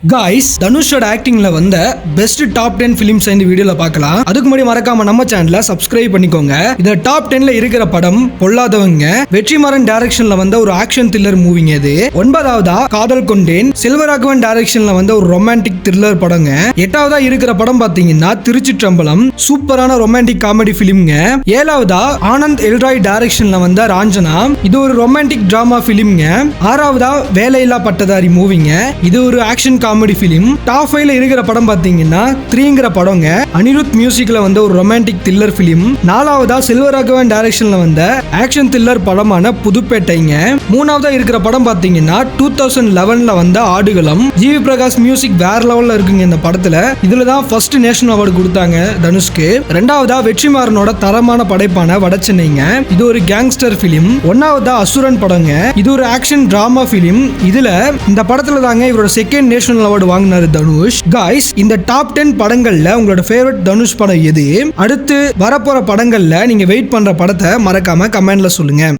Guys தனுஷோட ஆக்டிங்ல வந்த best top 10 films இந்த வீடியோல பார்க்கலாம். அதுக்கு முன்னாடி மறக்காம நம்ம சேனலை சப்ஸ்கிரைப் பண்ணிக்கோங்க. இந்த டாப் 10ல இருக்கிற படம் பொல்லாதவங்க. வெற்றிமாறன் டைரக்ஷன்ல வந்த ஒரு ஆக்ஷன் த்ரில்லர் மூவிங்க இது. 9வதா காதல் கொண்டேன். செல்வராகவன் டைரக்ஷன்ல வந்த ஒரு ரொமான்டிக் த்ரில்லர் படங்க. 8வதா இருக்கிற படம் பாத்தீங்கன்னா திருச்சிற்றம்பலம். சூப்பரான ரொமான்டிக் காமெடி ஃபிலிம்ங்க. 7வதா ஆனந்த் எல்ராய் டைரக்ஷன்ல வந்த ராஞ்சனா. இது ஒரு ரொமான்டிக் டிராமா ஃபிலிம்ங்க. 6வதா வேலையில்லா பட்டதாரி மூவிங்க. இது ஒரு ஆக்ஷன் காமெடி ஃபிலிம். டாப் 5ல இருக்கிற படம் பாத்தீங்கன்னா 3ங்கற படங்க. அனிருத் மியூசிக்ல வந்த ஒரு ரொமான்டிக் த்ரில்லர் ஃபிலிம். 4வதா செல்வராகவன் டைரக்ஷன்ல வந்த ஆக்ஷன் த்ரில்லர் படமான புதுப்பேட்டைங்க. 3வதா இருக்கிற படம் பாத்தீங்கன்னா 2011ல வந்த ஆடுகளம். ஜிவி பிரகாஷ் மியூசிக் வேற லெவல்ல இருக்குங்க இந்த படத்துல. இதுல தான் ஃபர்ஸ்ட் நேஷனல் அவார்டு கொடுத்தாங்க தனுஷ்க்கு. 2வதா வெற்றிமாறனோட தரமான படைப்பான வடச்சென்னைங்க. இது ஒரு கேங்ஸ்டர் ஃபிலிம். 1வதா அசுரன் படங்க. இது ஒரு ஆக்ஷன் டிராமா ஃபிலிம். இதுல இந்த படத்துல தாங்க இவரோட செகண்ட் நேஷனல் அவார்டு வாங்கினாரு தனுஷ். காய்ஸ், இந்த டாப் 10 படங்கள்ல உங்களோட ஃபேவரட் தனுஷ் படம் எது? அடுத்து வரப்போற படங்கள்ல நீங்க வெயிட் பண்ற படத்தை மறக்காம கமெண்ட்ல சொல்லுங்க.